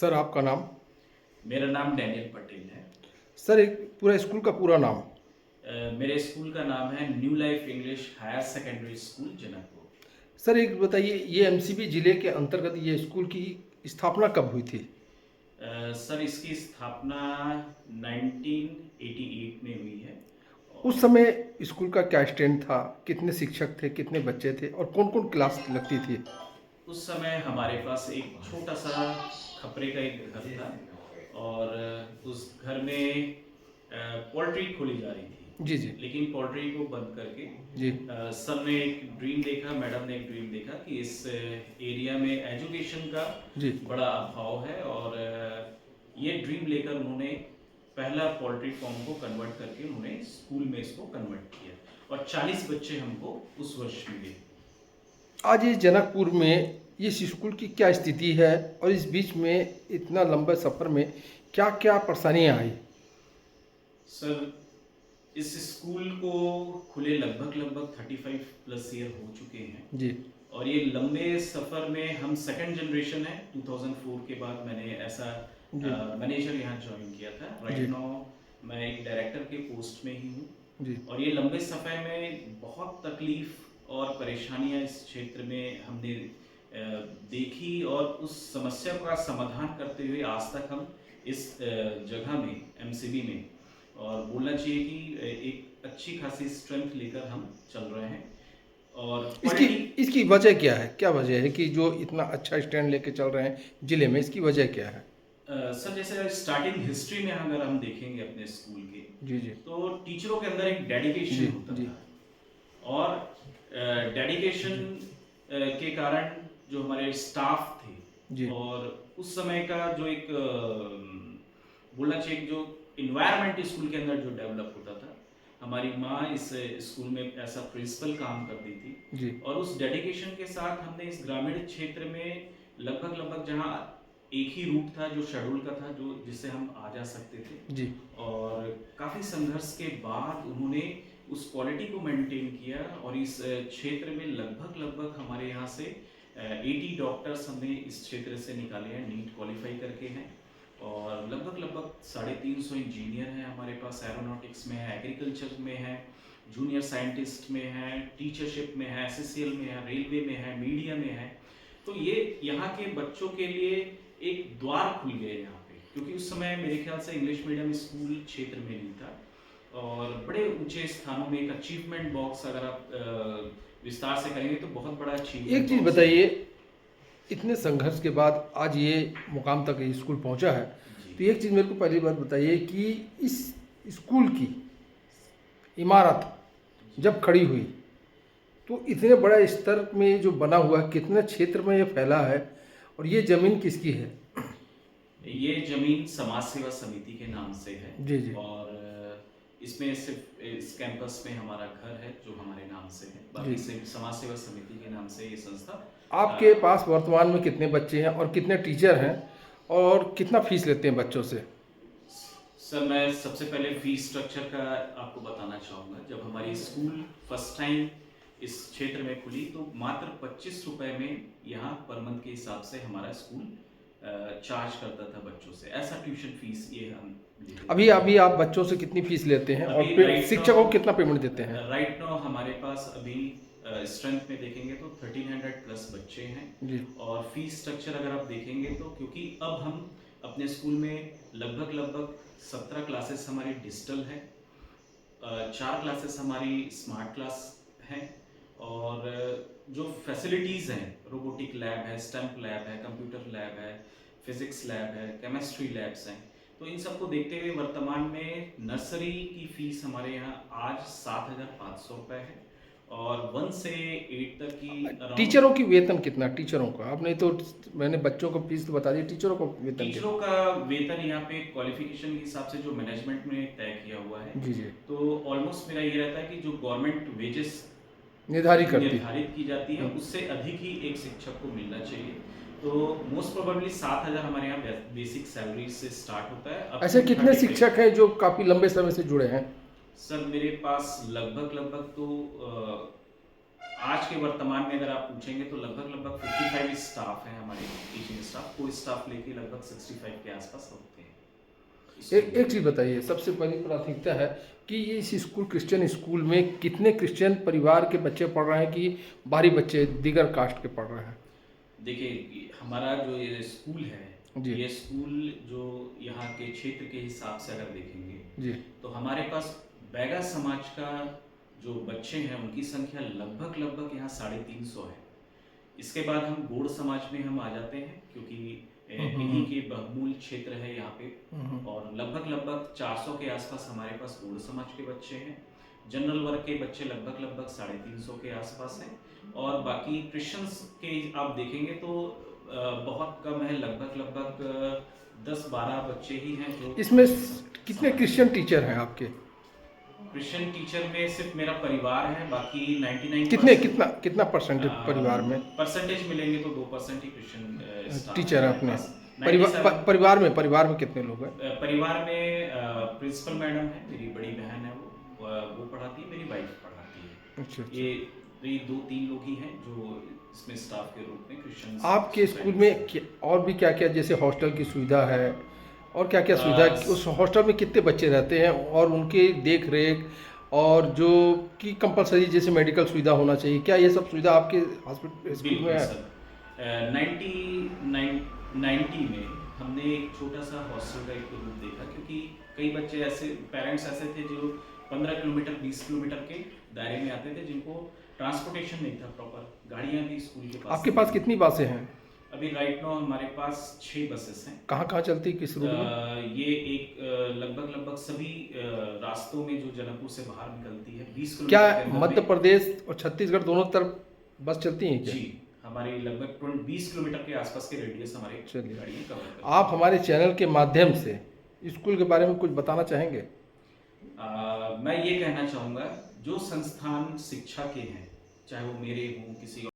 Sir आपका नाम? मेरा नाम डैनियल पटेल है। सर एक पूरा स्कूल का पूरा नाम? मेरे स्कूल का नाम है new life English higher secondary school Janakpur. Sir एक बताइए, ये एमसीबी जिले के अंतर्गत ये स्कूल की स्थापना कब हुई थी? सर इसकी स्थापना 1988 में हुई है। उस और समय स्कूल का क्या स्टैंड था, कितने शिक्षक थे, कितने बच्चे थे और कौन कौन क्लास लगती थी? उस समय हमारे पास एक छोटा सा खपरे का एक घर था और उस घर में पोल्ट्री खोली जा रही थी। जी जी लेकिन पोल्ट्री को बंद करके जी सर ने एक ड्रीम देखा, मैडम ने एक ड्रीम देखा कि इस एरिया में एजुकेशन का जी बड़ा अभाव है और ये ड्रीम लेकर उन्होंने पहला पोल्ट्री फार्म को कन्वर्ट करके उन्होंने स्कूल में इसको कन्वर्ट किया और 40 बच्चे हमको उस वर्ष मिले। आज इस जनकपुर में इस स्कूल की क्या स्थिति है और इस बीच में इतना लंबे सफ़र में क्या क्या परेशानियाँ आई? सर इस स्कूल को खुले लगभग 35 प्लस ईयर हो चुके हैं जी और ये लंबे सफ़र में हम सेकंड जनरेशन है। 2004 के बाद मैंने ऐसा जी मैनेजर यहाँ ज्वाइन किया था। जी राइट नाउ मैं एक डायरेक्टर के पोस्ट में ही हूँ जी और ये लंबे सफ़र में बहुत तकलीफ और परेशानियाँ इस क्षेत्र में हमने देखी और उस समस्या का समाधान करते हुए आज तक हम इस जगह में एमसीबी में और बोलना चाहिए कि एक अच्छी खासी स्ट्रेंथ लेकर हम चल रहे हैं और इसकी क्वालिटी। इसकी वजह क्या है? क्या वजह है कि जो इतना अच्छा स्टैंड लेके चल रहे हैं जिले में, इसकी वजह क्या है? सर जैसे स्टार्टिंग हिस्ट्री में अगर हम देखेंगे अपने स्कूल के जी जी तो टीचरों के अंदर एक जी डेडिकेशन होता जी था और डेडिकेशन के कारण जो हमारे स्टाफ थे जी और उस समय का जो एक बोलना चाहिए जो इन्वायरमेंट स्कूल के अंदर जो डेवलप होता था, हमारी माँ इस स्कूल में ऐसा प्रिंसिपल काम करती थी जी और उस डेडिकेशन के साथ हमने इस ग्रामीण क्षेत्र में लगभग जहाँ एक ही रूट था जो शेड्यूल का था, जो जिससे हम आ जा सकते थे जी और काफ़ी संघर्ष के बाद उन्होंने उस क्वालिटी को मेंटेन किया और इस क्षेत्र में लगभग हमारे यहाँ से 80 डॉक्टर्स हमने इस क्षेत्र से निकाले हैं, नीट क्वालिफाई करके हैं और लगभग 350 इंजीनियर हैं हमारे पास। एरोनॉटिक्स में है, एग्रीकल्चर में है, जूनियर साइंटिस्ट में है, टीचरशिप में है, एसएससीएल में है, रेलवे में है, मीडिया में है। तो ये यहाँ के बच्चों के लिए एक द्वार खुल गए यहाँ पे, क्योंकि उस समय मेरे ख्याल से इंग्लिश मीडियम स्कूल क्षेत्र में नहीं था और बड़े ऊंचे स्थानों में एक अचीवमेंट बॉक्स अगर आप विस्तार से करेंगे तो बहुत बड़ा एक अचीवमेंट चीज़ बॉक्स बताइए, इतने संघर्ष के बाद आज ये मुकाम तक ये स्कूल पहुंचा है, जी। तो एक चीज़ मेरे को पहली बात बताइए कि इस स्कूल की इमारत जब खड़ी हुई तो इतने बड़ा स्तर में जो बना हुआ है, कितने क्षेत्र में ये फैला है और ये ज़मीन किसकी है? ये जमीन समाज सेवा समिति के नाम से है जी जी और इसमें सिर्फ इस कैंपस में हमारा घर है जो हमारे नाम से है, बाकी जी सिर्फ समाज सेवा समिति के नाम से ये संस्था। आपके पास वर्तमान में कितने बच्चे हैं और कितने टीचर हैं और कितना फीस लेते हैं बच्चों से? सर मैं सबसे पहले फीस स्ट्रक्चर का आपको बताना चाहूँगा। जब हमारी स्कूल फर्स्ट टाइम इस क्षेत्र में खुली तो मात्र 25 रुपए में यहाँ पर मंथ के हिसाब से हमारा स्कूल चार्ज करता था बच्चों से। ऐसा ट्यूशन फीस ये हम लेते अभी थे। अभी आप बच्चों से कितनी फीस लेते हैं और अभी शिक्षकों को कितना पेमेंट देते हैं? राइट नाउ हमारे पास अभी स्ट्रेंथ में देखेंगे तो 1300 प्लस बच्चे हैं जी और फीस स्ट्रक्चर अगर आप देखेंगे तो क्योंकि अब हम अपने स्कूल में लगभग 17 क्लासेस हमारी डिजिटल है, 4 क्लासेस हमारी स्मार्ट क्लास हैं और जो फैसिलिटीज़ हैं, रोबोटिक लैब है, स्टैम्प लैब है, कंप्यूटर लैब है, फिजिक्स लैब है, केमिस्ट्री लैब्स हैं। तो इन सबको देखते हुए वर्तमान में नर्सरी की फीस हमारे यहाँ आज 7,500 रुपये है और 1 से 8 तक की अराउंड। टीचरों की वेतन कितना? टीचरों का आपने तो, मैंने बच्चों को फीस तो बता दी, टीचरों को वेतन टीचरों का वेतन यहाँ पे क्वालिफिकेशन के हिसाब से जो मैनेजमेंट में तय किया हुआ है, जी जी तो ऑलमोस्ट मेरा ये रहता है कि जो गवर्नमेंट वेजेस निर्धारित करती है। निर्धारित की जाती है उससे अधिक ही एक शिक्षक को मिलना चाहिए। तो मोस्ट प्रोबेबली 7,000 हमारे यहाँ बेसिक सैलरी से स्टार्ट होता है। ऐसे कितने शिक्षक हैं जो काफ़ी लंबे समय से जुड़े हैं? सर मेरे पास लगभग तो आज के वर्तमान में अगर आप पूछेंगे तो लगभग 55 स्टाफ हैं हमारे टीचिंग स्टाफ, को स्टाफ लेके लगभग 65 के आसपास होते हैं। एक चीज़ बताइए, सबसे पहली प्राथमिकता है कि ये इस स्कूल क्रिश्चियन स्कूल में कितने क्रिश्चियन परिवार के बच्चे पढ़ रहे हैं कि बाहरी बच्चे दीगर कास्ट के पढ़ रहे हैं? देखिए, हमारा जो ये स्कूल है, जी। ये स्कूल जो यहाँ के क्षेत्र के हिसाब से अगर देखेंगे जी। तो हमारे पास बैगा समाज का जो बच्चे हैं उनकी संख्या लगभग यहाँ 350 है। इसके बाद हम गोड़ समाज में हम आ जाते हैं, क्योंकि इन्हीं के बहुमूल क्षेत्र है यहाँ पे, और लगभग 400 के आसपास हमारे पास गोड़ समाज के बच्चे हैं। जनरल वर्ग के बच्चे लगभग 350 के आसपास हैं, और बाकी क्रिश्चियंस के आप देखेंगे तो बहुत कम है, लगभग 10-12 बच्चे ही हैं जो इसमें कितने क्रिश्चियन टीचर हैं आपके? क्रिश्चियन टीचर में सिर्फ मेरा परिवार है, बाकी 99 कितना परसेंटेज परिवार में परसेंटेज मिलेंगे तो 2% ही क्रिश्चियन स्टाफ टीचर है है अपने? 97 परिवार में कितने लोग हैं? परिवार में प्रिंसिपल मैडम है, मेरी बड़ी बहन है, वो पढ़ाती है, मेरी वाइफ पढ़ाती है। अच्छा। ये 2-3 लोग ही हैं जो इसमें स्टाफ के रूप में क्रिश्चियन। आपके स्कूल में और भी क्या क्या, जैसे हॉस्टल की सुविधा है और क्या क्या सुविधा है? उस हॉस्टल में कितने बच्चे रहते हैं और उनके देख रेख और जो कि कंपलसरी जैसे मेडिकल सुविधा होना चाहिए, क्या ये सब सुविधा आपके हॉस्पिटल स्कूल में है? सर 90 में हमने एक छोटा सा हॉस्टल का एक रूप देखा, क्योंकि कई बच्चे ऐसे, पेरेंट्स ऐसे थे जो 15 किलोमीटर 20 किलोमीटर के दायरे में आते थे, जिनको ट्रांसपोर्टेशन नहीं था प्रॉपर, गाड़ियाँ भी स्कूल के पास। आपके पास कितनी बसें हैं? अभी राइट नाउ हमारे पास 6 बसेस हैं। कहाँ छलती, किस रूट में? ये एक लगभग सभी रास्तों में जो जनकपुर से बाहर निकलती है 20 क्या किलोमीटर के अंदर मध्य में। प्रदेश और छत्तीसगढ़ दोनों तरफ बस चलती हैं क्या? जी, हमारी लगभग 20 किलोमीटर के आसपास के रेडियस हमारे चलिए। गाड़ियाँ कवर करती हैं। आप हमारे चैनल के माध्यम से स्कूल के बारे में कुछ बताना चाहेंगे? मैं ये कहना चाहूँगा, जो संस्थान शिक्षा के हैं, चाहे वो मेरे हों, किसी